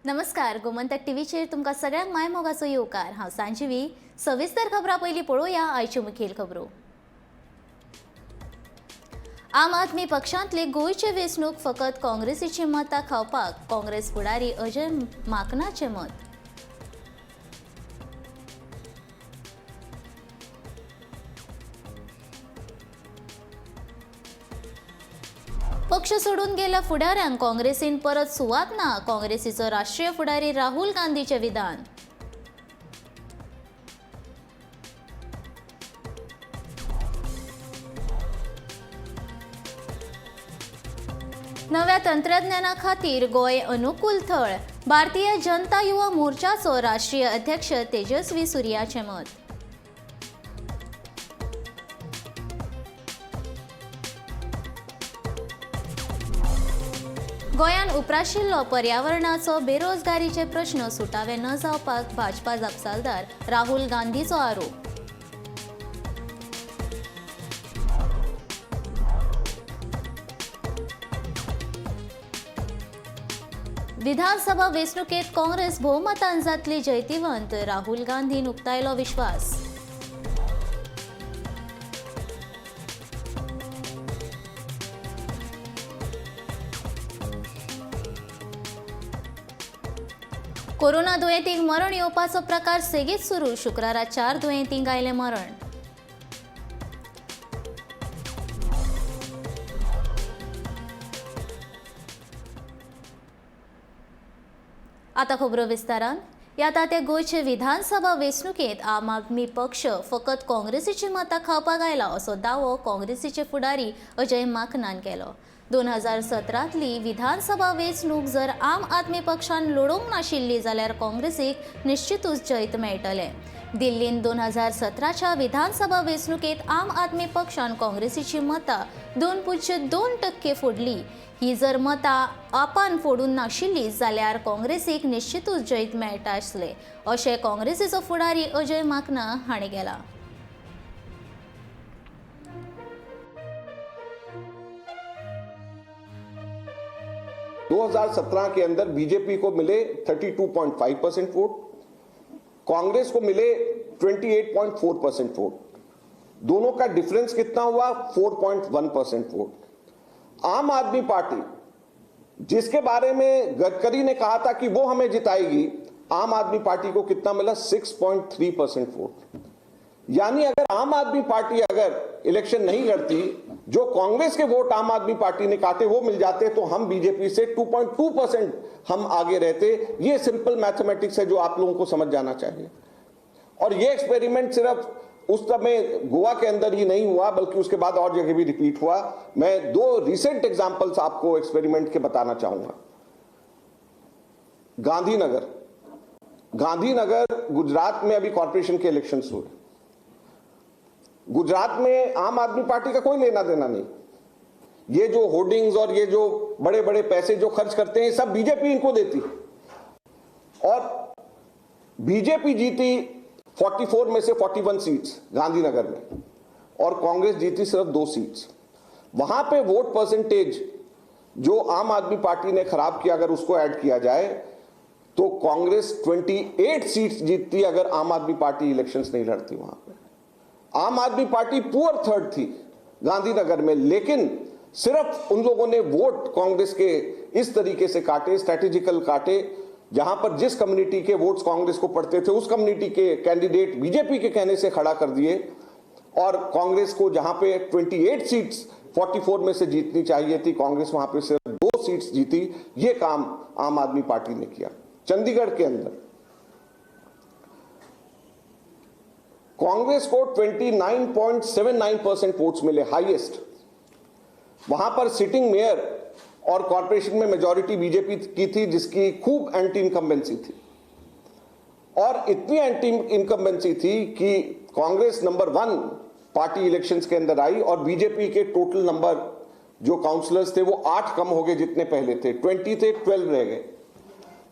नमस्कार, गोमंतक टीव्हीचेर तुमकां सगळ्यांक मायमोगाचो येवकार। हांव सांजिवी। सविस्तर खबरां पयलीं पळोवया आयच्यो मुखेल खबरो। आम आदमी पक्षांतले गोंयचे वेंचणूक फकत काँग्रेसीची मतां खावपाक काँग्रेस फुडारी अजय माकनाचें मत। पक्ष सोडून गेल्या फुडाऱ्यांक काँग्रेसीन परत सुवात ना, काँग्रेसीचो राष्ट्रीय फुडारी राहुल गांधीचें विधान। नव्या तंत्रज्ञाना खातीर गोंय अनुकूल थळ, भारतीय जनता युवा मोर्चाचो राष्ट्रीय अध्यक्ष तेजस्वी सूर्याचें मत। गोंयान उप्राशिल्लो पर्यावरणाचो बेरोजगारीचे प्रश्न सुटावे न जावपाक भाजपा जापसालदार राहुल गांधीचो आरोप। विधानसभा वेंचणुकेंत काँग्रेस भोवमतान जातली जैतिवंत, राहुल गांधीन उक्तायलो विश्वास। कोरोना दुयेंतींक मरण येवपाचो प्रकार सेगीत सुरू, शुक्रारा 4 दुयेंतींक आयलें मरण। आतां खबरो विस्तारान। याता ते गोंयचे विधानसभा वेंचणुकेंत आम आदमी पक्ष फकत काँग्रेसीची मतां खावपाक आयला असो दावो काँग्रेसीचे फुडारी अजय माकनान केलो। 2017तली विधानसभा वेंचणूक जर आम आदमी पक्षान लढोवंक नाशिल्ली जाल्यार काँग्रेसीक निश्चितूच जैत मेळटलें। दिल्लीन 2017च्या विधानसभा वेंचणुकेंत आम आदमी पक्षान काँग्रेसीची मतां 2.2% फोडली। ही जर मतां आपान फोडून नाशिल्ली जाल्यार काँग्रेसीक निश्चितूच जैत मेळटा आसलें, अशें काँग्रेसीचो फुडारी अजय माकना हांणी केलां। 2017 के अंदर बीजेपी को मिले 32.5% वोट, कांग्रेस को मिले 28.4% वोट। दोनों का डिफरेंस कितना हुआ? 4.1% वोट। आम आदमी पार्टी, जिसके बारे में गडकरी ने कहा था कि वो हमें जिताएगी, आम आदमी पार्टी को कितना मिला? 6.3% वोट। यानी अगर आम आदमी पार्टी अगर इलेक्शन नहीं लड़ती, जो कांग्रेस के वोट आम आदमी पार्टी ने काटे वो मिल जाते, तो हम बीजेपी से 2.2% हम आगे रहते। ये सिंपल मैथमेटिक्स है जो आप लोगों को समझ जाना चाहिए। और ये एक्सपेरिमेंट सिर्फ उस समय गोवा के अंदर ही नहीं हुआ, बल्कि उसके बाद और जगह भी रिपीट हुआ। मैं 2 रिसेंट एग्जांपल्स आपको एक्सपेरिमेंट के बताना चाहूंगा। गांधीनगर गुजरात में अभी कॉर्पोरेशन के इलेक्शंस हुए। गुजरात में आम आदमी पार्टी का कोई लेना देना नहीं। ये जो होर्डिंग्स और ये जो बड़े बड़े पैसे जो खर्च करते हैं, सब बीजेपी इनको देती। और बीजेपी जीती 44 में से 41 सीट्स गांधीनगर में, और कांग्रेस जीती सिर्फ 2 सीट्स। वहां पे वोट परसेंटेज जो आम आदमी पार्टी ने खराब किया, अगर उसको ऐड किया जाए तो कांग्रेस 28 सीट्स जीतती अगर आम आदमी पार्टी इलेक्शंस नहीं लड़ती। वहां पे आम आदमी पार्टी पुअर थर्ड थी गांधीनगर में, लेकिन सिर्फ उन लोगों ने वोट कांग्रेस के इस तरीके से काटे, स्ट्रेटेजिकल काटे, जहां पर जिस कम्युनिटी के वोट्स कांग्रेस को पड़ते थे उस कम्युनिटी के कैंडिडेट बीजेपी के कहने से खड़ा कर दिए। और कांग्रेस को जहां पे 28 सीट्स 44 में से जीतनी चाहिए थी, कांग्रेस वहां पे सिर्फ 2 सीट्स जीती। ये काम आम आदमी पार्टी ने किया। चंडीगढ़ के अंदर कांग्रेस को 29.79% वोट्स मिले, हाईएस्ट। वहां पर सिटिंग मेयर और कॉर्पोरेशन में मेजॉरिटी बीजेपी की थी, जिसकी खूब एंटी इनकम्बेंसी थी। और इतनी एंटी इनकम्बेंसी थी कि कांग्रेस नंबर 1 पार्टी इलेक्शंस के अंदर आई, और बीजेपी के टोटल नंबर जो काउंसलर्स थे वो 8 कम हो गए, जितने पहले थे 20 थे 12 रह गए।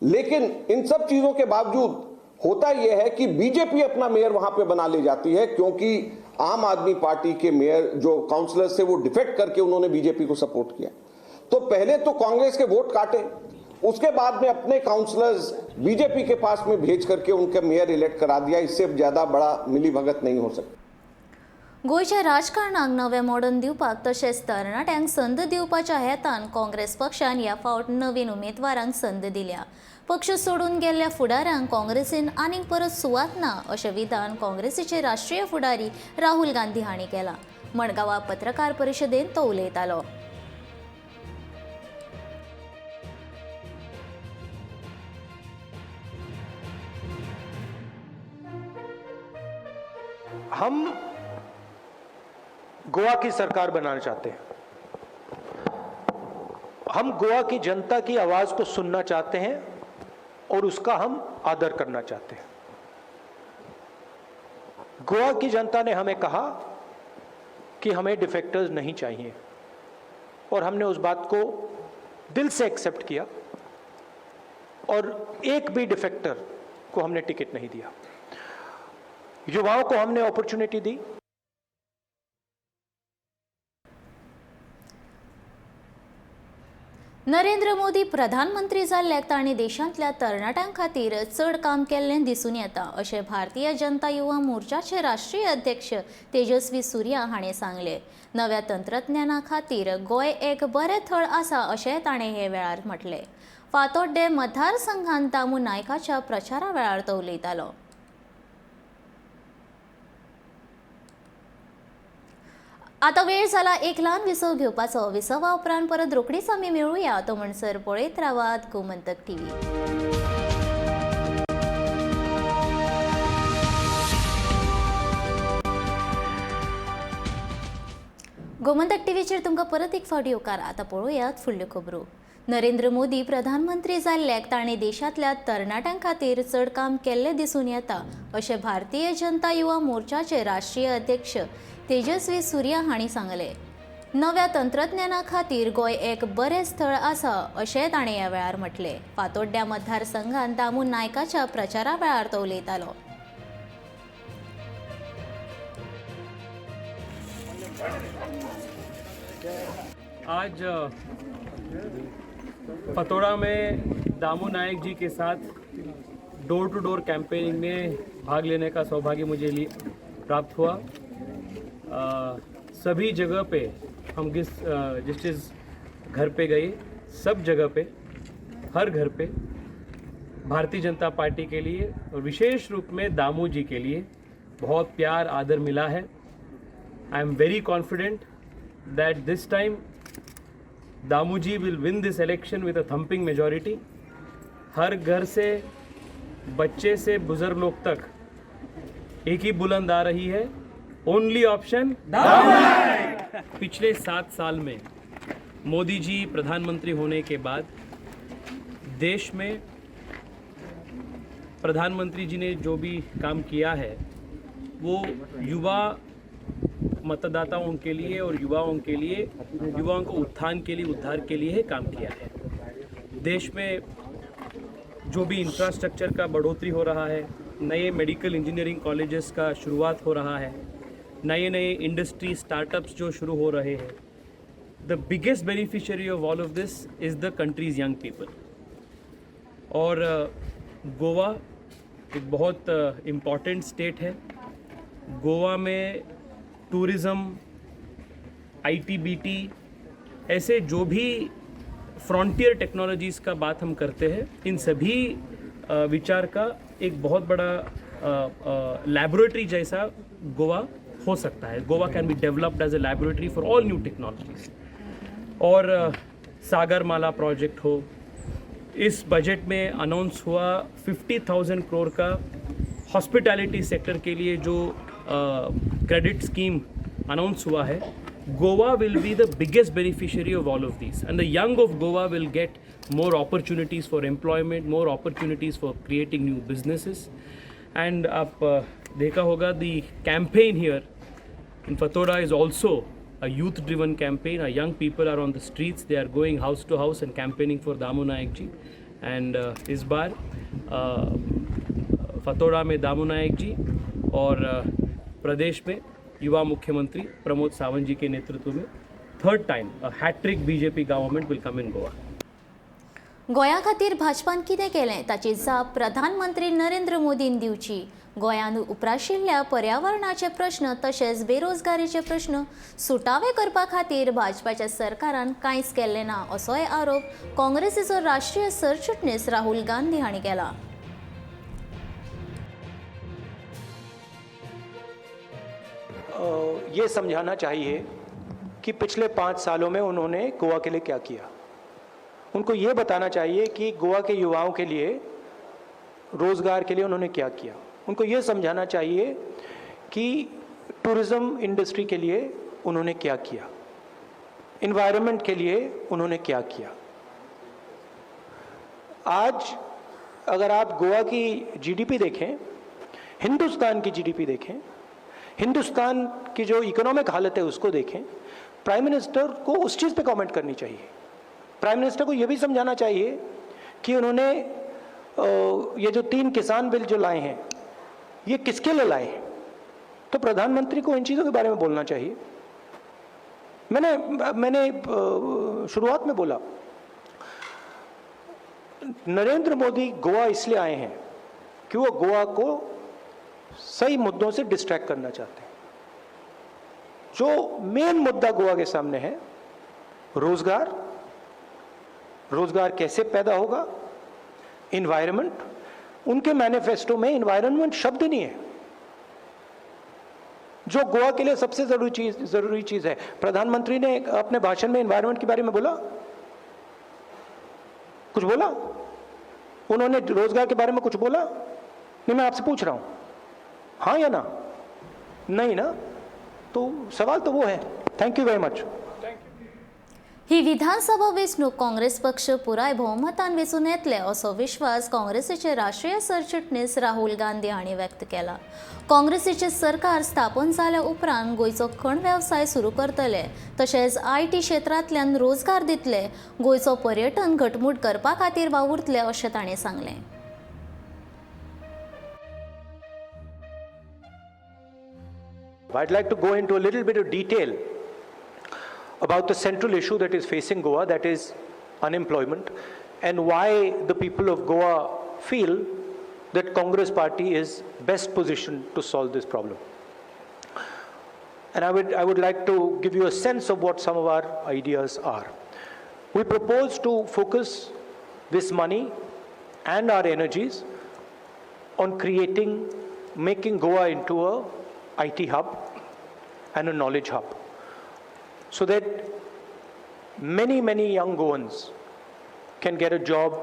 लेकिन इन सब चीजों के बावजूद होता यह है कि बीजेपी अपना मेयर वहां पे बना ले जाती है, क्योंकि आम आदमी पार्टी के मेयर जो काउंसलर्स थे वो डिफेक्ट करके उन्होंने बीजेपी को सपोर्ट किया। तो पहले तो कांग्रेस के वोट काटे, उसके बाद में अपने काउंसलर्स बीजेपी के पास में भेज करके उनका मेयर इलेक्ट करा दिया। इससे ज्यादा बड़ा मिलीभगत नहीं हो सकती। गोयच्या राजकारणाक नवे मोडून दिवपाक तशेंच तरणाट्यांक संद दिवपाच्या हेतान काँग्रेस पक्षान ह्या फावट नवीन उमेदवारांक संद दिल्या। पक्ष सोडून गेल्ल्या फुडाऱ्यांक काँग्रेसीन आनीक परत सुवात ना अशें विधान काँग्रेसीचे राष्ट्रीय फुडारी राहुल गांधी हांणी केलां। मडगांवां पत्रकार परिशदेंत तो उलयतालो। हम गोवा की सरकार बनाना चाहते हैं। हम गोवा की जनता की आवाज को सुनना चाहते हैं और उसका हम आदर करना चाहते हैं। गोवा की जनता ने हमें कहा कि हमें डिफेक्टर्स नहीं चाहिए और हमने उस बात को दिल से एक्सेप्ट किया और एक भी डिफेक्टर को हमने टिकट नहीं दिया। युवाओं को हमने अपॉर्चुनिटी दी। नरेंद्र मोदी प्रधानमंत्री जाल्ल्याक तांणी देशांतल्या तरणाट्यां खातीर चड काम केल्लें दिसून येता अशें भारतीय जनता युवा मोर्चाचे राष्ट्रीय अध्यक्ष तेजस्वी सूर्या हाणें सांगलें। नव्या तंत्रज्ञाना खातीर गोंय एक बरें थळ आसा अशें ताणें हे वेळार म्हटलें। फातोड्डे मतदारसंघांत दामू नायकाच्या प्रचारा वेळार तो उलयतालो। आता वेळ जाला एक ल्हान विसव घेवपाचो। विसवा उपरांत परत रोकडीच आमी मेळुया। तो म्हणसर पळयत रावात गोमंतक टीव्ही। गोमंतक टीव्हीचेर तुमकां परत एक फावटी येवकार। आतां पळोवयात फुडल्यो खबरो। नरेंद्र मोदी प्रधानमंत्री जाल्ल्याक ताणें देशांतल्या तरणाट्यां खातीर चड काम केल्लें दिसून येता अशें भारतीय जनता युवा मोर्चाचे राष्ट्रीय अध्यक्ष तेजस्वी सूर्या हांणी सांगलें। नव्या तंत्रज्ञाना खातीर गोंय एक बरें स्थळ आसा अशें ताणें ह्या वेळार म्हटलें। फातोड्ड्या मतदारसंघांत दामू नायकाच्या प्रचारा वेळार तो उलयतालो। आज फतोड़ा में दामू नायक जी के साथ डोर टू डोर कैंपेनिंग में भाग लेने का सौभाग्य मुझे प्राप्त हुआ। सभी जगह पे हम जिस घर पे गए, सब जगह पे, हर घर पे भारतीय जनता पार्टी के लिए और विशेष रूप में दामू जी के लिए बहुत प्यार आदर मिला है। I am very confident that this time Damu ji will win this election with a thumping majority. हर घर से, बच्चे से बुजुर्ग लोग तक एक ही बुलंद आ रही है, ओनली ऑप्शन दामू नायक। पिछले 7 साल में मोदी जी प्रधानमंत्री होने के बाद देश में प्रधानमंत्री जी ने जो भी काम किया है वो युवा मतदाताओं के लिए और युवाओं को उत्थान के लिए, उद्धार के लिए काम किया है। देश में जो भी इंफ्रास्ट्रक्चर का बढ़ोतरी हो रहा है, नए मेडिकल इंजीनियरिंग कॉलेजेस का शुरुआत हो रहा है, नए इंडस्ट्री स्टार्टअप्स जो शुरू हो रहे हैं, the biggest beneficiary of all of this is the countries young people. और गोवा एक बहुत इम्पॉर्टेंट स्टेट है। गोवा में टूरिज़्म, ITBT ऐसे जो भी फ्रंटियर टेक्नोलॉजीज़ का बात हम करते हैं, इन सभी विचार का एक बहुत बड़ा लैबोरेटरी जैसा गोवा हो सकता है। Goa can be developed as a laboratory for all new technologies. और सागरमाला प्रोजेक्ट हो, इस बजट में अनाउंस हुआ 50,000 करोड़ का हॉस्पिटैलिटी सेक्टर के लिए जो क्रेडिट स्कीम अनाउंस हुआ है। Goa will be the biggest beneficiary of all of these end the young of Goa will get more opportunities for employment, more opportunities for creating new businesses. And आप देखा होगा the campaign here in Fatoda is also a youth driven campaign. Our young people are on the streets, they are going house to house and campaigning for Damu Nayak G. and इस बार फतोड़ा में दामू नायक जी और प्रदेश में युवा मुख्यमंत्री प्रमोद सावंत जी के नेतृत्व में third time a hat-trick BJP government will come in Goa. गोंया खातीर भाजपान कितें केलें ताची जाप प्रधानमंत्री नरेंद्र मोदीन दिवची. गोंयान उप्राशिल्ल्या पर्यावरणाचे प्रश्न तशेंच बेरोजगारीचे प्रश्न सुटावे करपा खातीर भाजपाच्या सरकारान कांयच केल्लें ना असोय आरोप काँग्रेसीचो राष्ट्रीय सरचिटणीस राहुल गांधी हांणी केला. ये समझाना चाहिए कि पिछले 5 सालों में उन्होंने गोवा के लिए क्या किया. उनको ये बताना चाहिए कि गोवा के युवाओं के लिए रोज़गार के लिए उन्होंने क्या किया. उनको ये समझाना चाहिए कि टूरिज़्म इंडस्ट्री के लिए उन्होंने क्या किया, इन्वायरमेंट के लिए उन्होंने क्या किया. आज अगर आप गोवा की जीडीपी देखें, हिंदुस्तान की जीडीपी देखें, हिंदुस्तान की जो इकोनॉमिक हालत है उसको देखें, प्राइम मिनिस्टर को उस चीज़ पे कमेंट करनी चाहिए. प्राइम मिनिस्टर को ये भी समझाना चाहिए कि उन्होंने ये जो 3 किसान बिल जो लाए हैं ये किसके लिए लाए हैं. तो प्रधानमंत्री को इन चीज़ों के बारे में बोलना चाहिए. मैंने शुरुआत में बोला, नरेंद्र मोदी गोवा इसलिए आए हैं कि वो गोवा को सही मुद्दों से डिस्ट्रैक्ट करना चाहते हैं. जो मेन मुद्दा गोवा के सामने है, रोजगार कैसे पैदा होगा, इन्वायरमेंट, उनके मैनिफेस्टो में इन्वायरमेंट शब्द नहीं है, जो गोवा के लिए सबसे जरूरी चीज है. प्रधानमंत्री ने अपने भाषण में इन्वायरमेंट के बारे में बोला, कुछ बोला? उन्होंने रोजगार के बारे में कुछ बोला? नहीं, मैं आपसे पूछ रहा हूं, हाँ या ना? नहीं ना. तो सवाल तो वो है. Thank you very much. ही विधानसभा वेंचणूक काँग्रेस पक्ष पुराय भोवमतान वेंचून येतले असो विश्वास काँग्रेसीचे राष्ट्रीय सरचिटणीस राहुल गांधी हांणी व्यक्त केला. काँग्रेसीचे सरकार स्थापन जाल्या उपरांत गोंयचो खण वेवसाय सुरू करतले, तशेंच IT क्षेत्रांतल्यान रोजगार दितले, गोंयचो पर्यटन घटमूट करपा खातीर वावुरतले अशें ताणें सांगलें. I'd like to go into a little bit of detail about the central issue that is facing Goa, that is unemployment, and why the people of Goa feel that Congress party is best positioned to solve this problem. And I would like to give you a sense of what some of our ideas are. We propose to focus this money and our energies on making Goa into a IT hub and a knowledge hub, so that many young Goans can get a job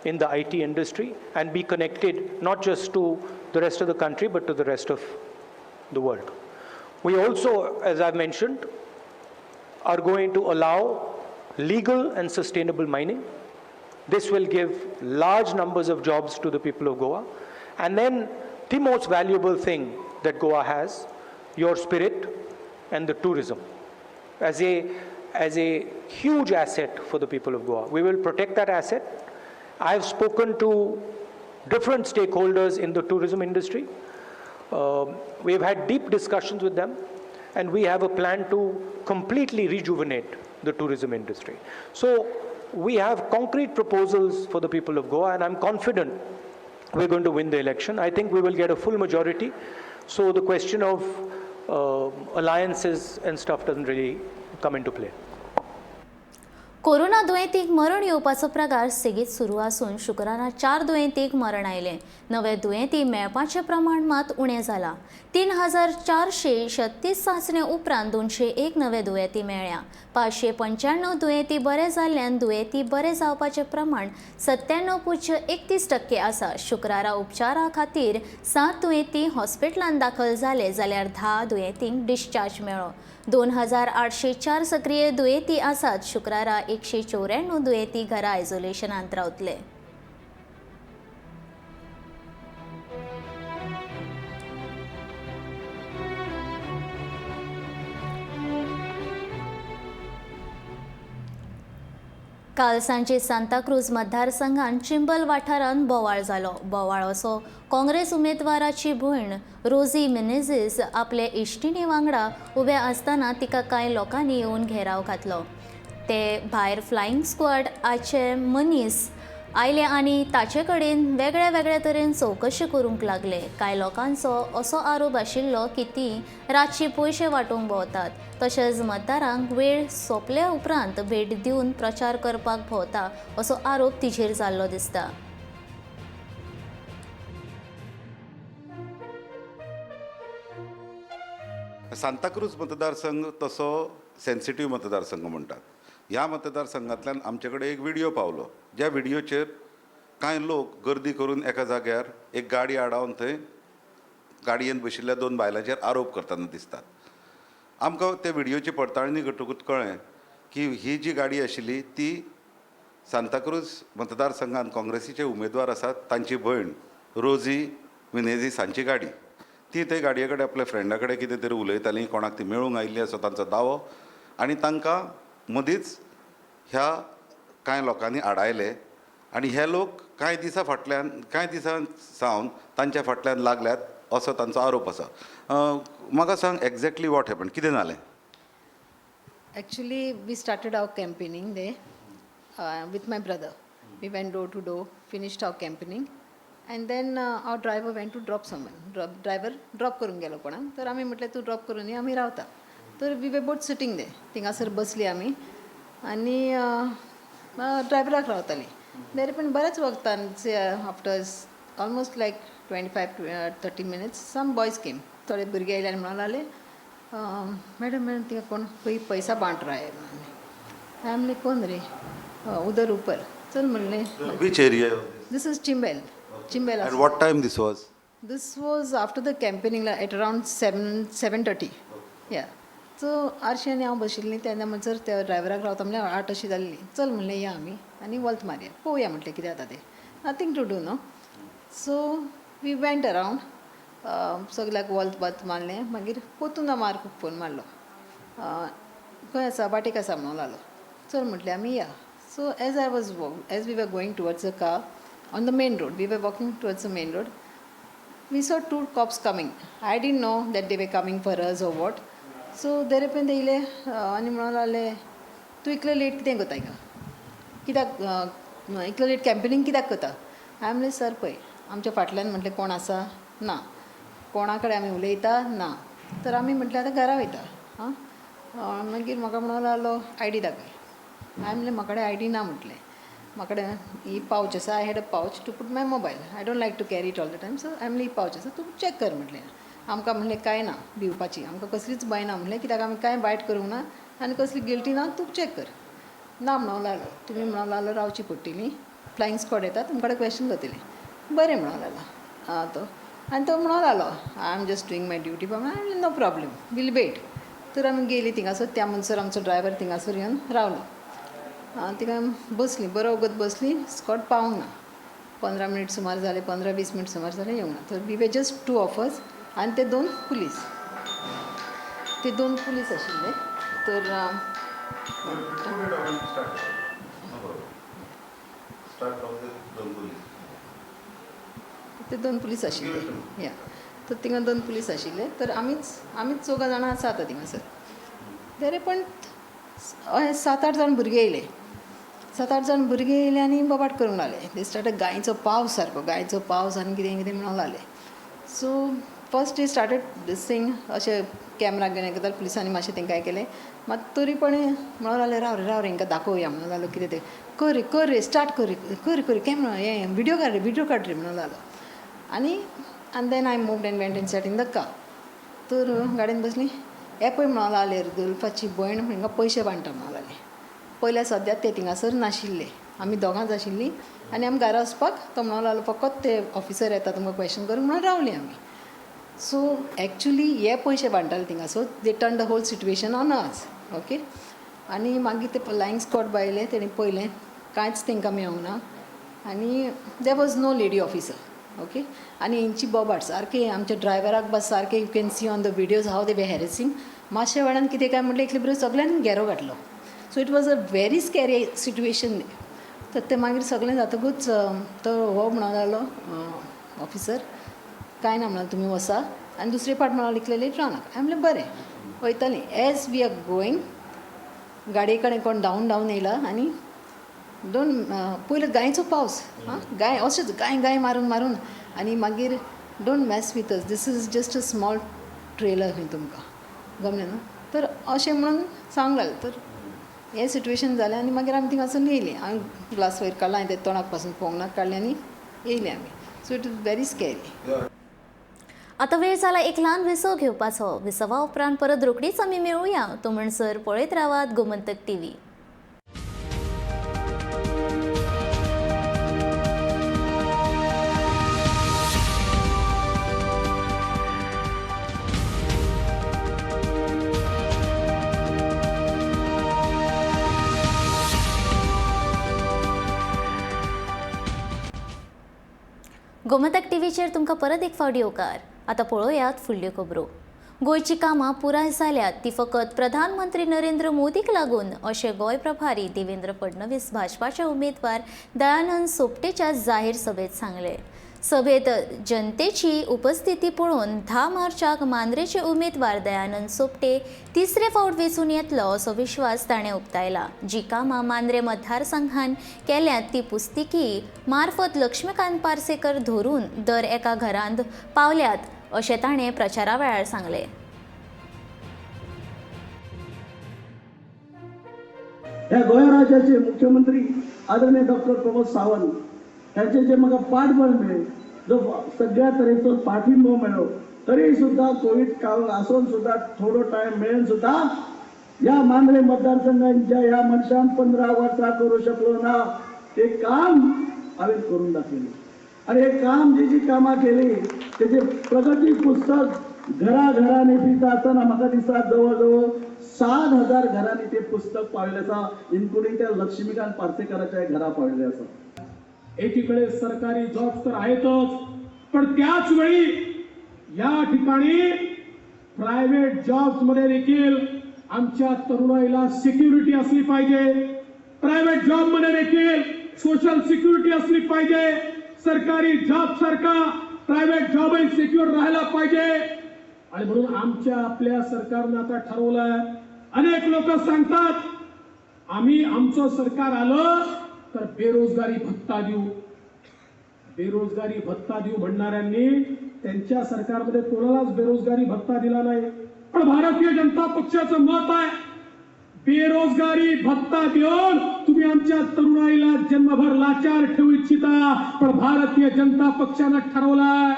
in the IT industry and be connected not just to the rest of the country but to the rest of the world. We also, as I've mentioned, are going to allow legal and sustainable mining. This will give large numbers of jobs to the people of Goa. And then the most valuable thing that Goa has, your spirit and the tourism, as a huge asset for the people of Goa. We will protect that asset. I've spoken to different stakeholders in the tourism industry. We've had deep discussions with them, and we have a plan to completely rejuvenate the tourism industry. So we have concrete proposals for the people of Goa, and I'm confident we're going to win the election. I think we will get a full majority. So the question of alliances and stuff doesn't really come into play. Corona दुयेंतीक मरण येवपाचो प्रकार सेगीत सुरू आसून शुक्रारा 4 दुयेंतीक मरण आयले. नवे दुयेंती मेळपाचें प्रमाण मात उणें जाला. 3,436 चांचण्यो उपरांत 201 नवे दुयेंती मेळ्ळ्या. 595 दुयेंती बरे जाल्ल्यान दुयेंती बरे जावपाचें प्रमाण 97.31% आसा. शुक्रारा उपचारा खातीर 7 दुयेंती हॉस्पिटलांत दाखल जाले, जाल्यार 10 दुयेंतींक डिस्चार्ज मेळ्ळो. 2,804 सक्रिय दुयेंती आसात. शुक्रारा 194 दुयेंती घरा आयसोलेशनांत रावतले. काल सांजे सांताक्रूज मतदारसंघात चिंबल वाठारांत बोवाळ जालो. बोवाळ असो काँग्रेस उमेदवाराची भयण रोजी मेनेझीस आपले इश्टिणी वांगडा उबे आसतना तिका कांय लोकांनी येवन घेराव घातलो. ते भायर फ्लायिंग स्क्वॉड आचे मनीस आयले आनी ताचे कडेन वेगळ्या वेगळ्या तरेन चवकशी करूंक लागले. कांय लोकांचो असो आरोप आशिल्लो की तीं रातची पयशे वांटूंक भोंवतात, तशेंच मतदारांक वेळ सोंपल्या उपरांत भेट दिवन प्रचार करपाक भोंवता असो आरोप तिचेर जाल्लो दिसता. सांताक्रूज मतदारसंघ तसो सेन्सिटिव्ह मतदारसंघ म्हणटात. ह्या मतदारसंघांतल्यान आमचे कडेन एक व्हिडिओ पावलो, ज्या व्हिडिओचेर कांय लोक गर्दी करून एका जाग्यार एक गाडी आडावन थंय गाडयेन बशिल्ल्या 2 बायलांचेर आरोप करतना दिसतात. आमकां ते व्हिडिओची पडताळणी करतकूच कळ्ळें की ही जी गाडी आशिल्ली ती सांताक्रूज मतदारसंघांत काँग्रेसीचे उमेदवार आसात तांची भयण रोजी मिनेझी सांची गाडी. ती ते गाडये कडेन आपल्या फ्रेंडा कडेन कितें तरी उलयतालीं, कोणाक ती मेळूंक आयिल्ली असो तांचो दावो. आनी तांकां मदींच ह्या कांय लोकांनी आडायले आनी हे लोक कांय दिसां सावन तांच्या फाटल्यान लागल्यात असो तांचो आरोप आसा. म्हाका सांग एक्झॅक्टली वॉट हॅपन, कितें जालें? Actually, we started our campaigning there with my brother. We went door to door, finished our campaigning, and then our driver went to drop someone. Driver drop करून गेलो कोणाक, तर आमी म्हटलें तूं ड्रॉप करून ये, आमी रावता. तर we were both sitting there, थिंगासर बसली आमी आनी ड्रायव्हराक रावताली. देर पण बऱ्याच वक्तान after almost like 25 to 30 minutes some boys came. थोडे भुरगे आयले आनी म्हणून लागले मैडम तिका कोण पैसा बांट रहा है. हांवें म्हणलें कोण रे? उदर ऊपर. चल म्हणलें Which area? This is Chimbel. And what time this was? This was after the campaigning at around 7:30. Yeah. So आरशी आनी हांव बशिल्लीं तेन्ना म्हणसर त्या ड्रायव्हराक रावता म्हणल्यार 8 अशी जाल्ली. चल म्हणलें या आमी आनी वल्त मारया, पळोवया म्हटलें कितें जाता तें. Nothing to do no. So we went around, सगल्याक वल्त मारलें. मागीर पोतुना मार्कूक फोन मारलो, खंय आसा? बाटेक आसा म्हणून लागलो. चल म्हटलें आमी या. So as we were going towards the car on the main road, we were walking towards the main road, we saw 2 cops coming. I didn't know that they were coming for us or what. So there पण ते येयले आनी म्हणून लागले तूं इतलें late कितें कोताय का? कित्याक इतलें लेट कॅम्पेनींग कित्याक कोता? हांवें म्हणलें सर पळय आमच्या फाटल्यान म्हटलें कोण आसा? ना. कोणा कडेन आमी उलयता? ना. तर आमी म्हटलें आतां घरा वयता. मागीर म्हाका म्हणून लागलो ID दाखय. हांवें म्हणलें म्हाका कडेन ID ना म्हटलें. म्हाका कडेन ही पावच आसा. I had a pouch to put my mobile. I don't like to carry it all the time. So हांवें म्हणलें ही पावच आसा, तूं चॅक कर म्हटलें. आमकां म्हणलें कांय ना भिवपाची, आमकां कसलीच भंय ना म्हणलें, कित्याक आमी कांय वायट करूंक ना आनी कसली गिल्टी ना, तूं चॅक कर. ना म्हणूंक लागलो. तुमी म्हणूंक लागलो रावची पडटली, फ्लायींग स्क्वॉड येता, तुमचे कडेन क्वेश्चन जातली. बरें म्हणूंक लागला तो. आनी तो म्हणूंक लागलो I am just doing my duty. हांवें नो प्रॉब्लेम, वील वेट. तर आमी गेलीं थिंगासर. त्या म्हणसर आमचो ड्रायव्हर थिंगासर येवन रावलो. तिका बसली, बरो वगत बसली. स्कॉट पावूंक ना. 15 मिनट सुमार जाले, 15-20 मिनट सुमार जाले, येवंक ना. तर we were just 2 of us आनी ते 2 पुलीस. ते 2 पुलीस आशिल्ले. तर ते 2 पुलीस आशिल्ले. या. तर थिंगा 2 पुलीस आशिल्ले. तर आमीच 4 जाणां आसा आतां थिंगासर. तरी पण 7-8 जाण भुरगे येयले. 7-8 जाण भुरगे येयले आनी बोबाट करूंक लागले. दे स्टार्टेड गायचो पावस सारको, गायचो पावस आनी कितें म्हणूंक लागले. So first they started this thing अशें कॅमेरा घेवन हें करताले. पुलिसांनी मातशें तेंकां हें केलें. मात तरी पण म्हणूंक लागले राव रे हेंकां दाखोवया म्हणूंक लागलो. कितें तें कर रे स्टार्ट कर कॅमेरा हें व्हिडिओ काड रे म्हणूंक लागलो. आनी then I moved and went in sat in the car. तर गाडयेन बसलीं. हे पळय म्हणूंक लागले दुल्फाची भयण हिंगा पयशे बांडटा म्हणूंक लागले. पयल्या सद्या ते थिंगासर नाशिल्ले. आमी दोगांच आशिल्लीं आनी आमी घरा वचपाक तो म्हणूंक लागलो फकत ते ऑफिसर येता तुमकां क्वेश्चन करूंक म्हणून रावलीं आमी. सो एक्चुली हे पयशे बांडटाले थिंगासर. They turn the whole situation on us. Okay. आनी मागीर ते फ्लायींग स्क्वॉड बायले तेणी पळयलें कांयच तेंकां मेळूंक ना. आनी there was no lady officer. Okay. आनी हेंची बोबाट सारके आमच्या ड्रायव्हराक बस सारके you can see on the videos how they were harassing. मातशे वेळान कितें काय म्हटलें इतले बरो सगळ्यांनी घेरो घातलो. So it was a very scary situation. तर ते मागीर सगळें जातकूच तो हो म्हणूंक लागलो ऑफिसर कांय ना म्हणून तुमी वसा आनी दुसरे फावट म्हणून इतले लेट रावनाका. हांवें म्हणलें बरें वयतलीं. एज वी आर गोईंग गाडये कडेन कोण धांवन येयला आनी पयलीं गायचो पावस गाय अशेंच गाय मारून मारून आनी मागीर don't mess with us this is just a small trailer खंय तुमकां गमलें न्हू तर अशें म्हणून सांग लागलें तर हें सिट्युएशन जालें आनी मागीर आमी थिंगासून येयलीं हांवें ग्लास वयर काडला हांवें तें तोंडाक पासून पळोवंक ना काडलें आनी येयलीं आमी so it is very scary आता वेळ जाला एक ल्हान विसव घेवपाचो विसवा उपरांत परत रोखडीच आमी मेळुया तो म्हणसर पळयत रावात गोमंतक टीव्ही. गोमंतक टीव्हीचेर तुमकां परत एक फावटी येवकार. आतां पळोवयात फुडल्यो खबरो. गोंयची कामां पुराय जाल्यात ती फकत प्रधानमंत्री नरेंद्र मोदीक लागून अशें गोंय प्रभारी देवेंद्र फडणवीस भाजपाचे उमेदवार दयानंद सोपटेच्या जाहीर सभेत सांगले. सभेत जनतेची उपस्थिती पळोवन 10 मार्चाक मांद्रेचे उमेदवार दयानंद सोपटे तिसरे फावट वेंचून येतलो असो विश्वास ताणें उक्तायला. जी कामां मांद्रे मतदारसंघान केल्यांत ती पुस्तिकी मार्फत लक्ष्मीकांत पार्सेकर धरून दर एका घरांत पावल्यात अशें ताणें प्रचारा वेळार सांगलें. ह्या गोंय राज्याचे मुख्यमंत्री आदरणीय डॉक्टर प्रमोद सावंत ह्याचे जे म्हाका पाठबळ मेळ्ळें जो सगळ्या तरेचो पाठिंबो मेळ्ळो तरी सुद्दां कोविड काळ आसून सुद्दां थोडो टायम मेळून सुद्दां ह्या मांद्रे मतदारसंघात ज्या ह्या मनशान 15 वर्सां करूं शकलो ना ते काम हांवें करून दाखयलें आनी हे काम जी कामां केली तेजे प्रगती पुस्तक घराघरांनी दिता आसतना म्हाका दिसता जवळ जवळ 7,000 घरांनी ते पुस्तक पाविल्लें आसा इन्क्लुडींग त्या लक्ष्मीकांत पार्सेकराच्या घरा पाविल्लें आसा. एकीकडे सरकारी जॉब्स तर आहेतच पण त्याच वेळी या ठिकाणी प्रायव्हेट जॉब्स मध्ये देखील आमच्या तरुणाईला सिक्युरिटी असली पाहिजे. प्रायव्हेट जॉब मध्ये देखील सोशल सिक्युरिटी असली पाहिजे. सरकारी जॉब सारखा प्रायव्हेट जॉबही सिक्युअर राहायला पाहिजे आणि म्हणून आपल्या सरकारनं आता ठरवलंय. अनेक लोक सांगतात आम्ही आमचं सरकार आलं तर बेरोजगारी भत्ता देऊ. बेरोजगारी भत्ता देऊ म्हणणाऱ्यांनी त्यांच्या सरकारमध्ये कोणालाच बेरोजगारी भत्ता दिला नाही. पण भारतीय जनता पक्षाचं मत आहे बेरोजगारी भत्ता देऊन तुम्ही आमच्या तरुणाईला जन्मभर लाचार ठेवू इच्छिता. पण भारतीय जनता पक्षानं ठरवलाय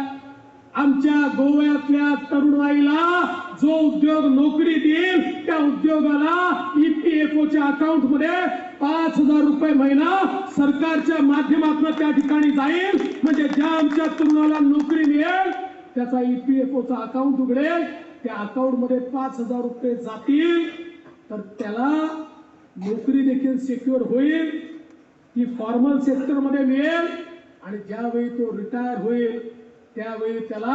आमच्या गोव्यातल्या तरुणाईला जो उद्योग नोकरी देईल त्या उद्योगाला EPFOच्या अकाउंट मध्ये 5,000 रुपये महिना सरकारच्या माध्यमातून त्या ठिकाणी जाईल. म्हणजे ज्या आमच्या तरुणाला नोकरी मिळेल त्याचा EPFOचा अकाउंट उघडेल त्या अकाउंट मध्ये 5,000 रुपये जातील तर त्याला नोकरी देखील सिक्युअर होईल. ती फॉर्मल सेक्टर मध्ये मिळेल आणि ज्यावेळी तो रिटायर होईल त्यावेळी त्याला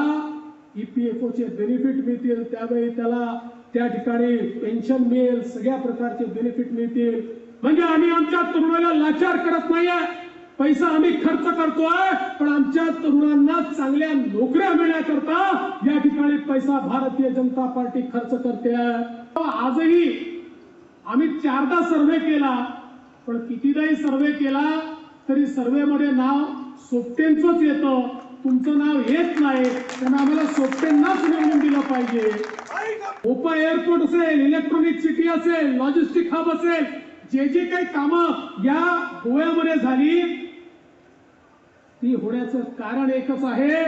EPFOचे बेनिफिट मिळतील. त्यावेळी त्याला त्या ठिकाणी पेन्शन मिळेल. सगळ्या प्रकारचे बेनिफिट मिळतील. म्हणजे आम्ही आमच्या तरुणाला लाचार करत नाहीये. पैसा आम्ही खर्च करतोय पण आमच्या तरुणांना चांगल्या नोकऱ्या मिळण्याकरता या ठिकाणी पैसा भारतीय जनता पार्टी खर्च करते. आजही आम्ही 4दा सर्वे केला पण कितीदाही सर्वे केला तरी सर्वेमध्ये नाव सोपटेंचंच येतं. तुमचं नाव येत नाही. त्यांना आम्हाला सोपटेंनाच निवडून दिलं पाहिजे. ओपा एअरपोर्ट असेल, इलेक्ट्रॉनिक सिटी असेल, लॉजिस्टिक हब असेल, जे काही कामं या गोव्यामध्ये झाली ती होण्याचं कारण एकच आहे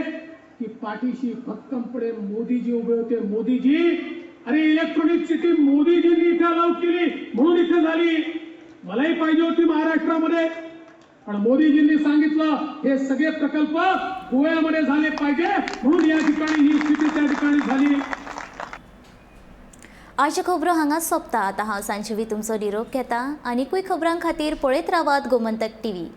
की पाठीशी भक्कमपणे मोदीजी उभे होते. मोदीजी अरे इलेक्ट्रॉनिक सिटी मोदीजींनी इथे अलाउ केली म्हणून इथे झाली. मलाही पाहिजे होती महाराष्ट्रामध्ये पण मोदीजींनी सांगितलं हे सगळे प्रकल्प गोव्यामध्ये झाले पाहिजे म्हणून या ठिकाणी ही स्थिती त्या ठिकाणी झाली. आजच्यो खबरो हांगाच सोंपता. आतां हांव सांजवी तुमचो निरोप घेता. आनीकूय खबरां खातीर पळयत रावात गोमंतक टीव्ही.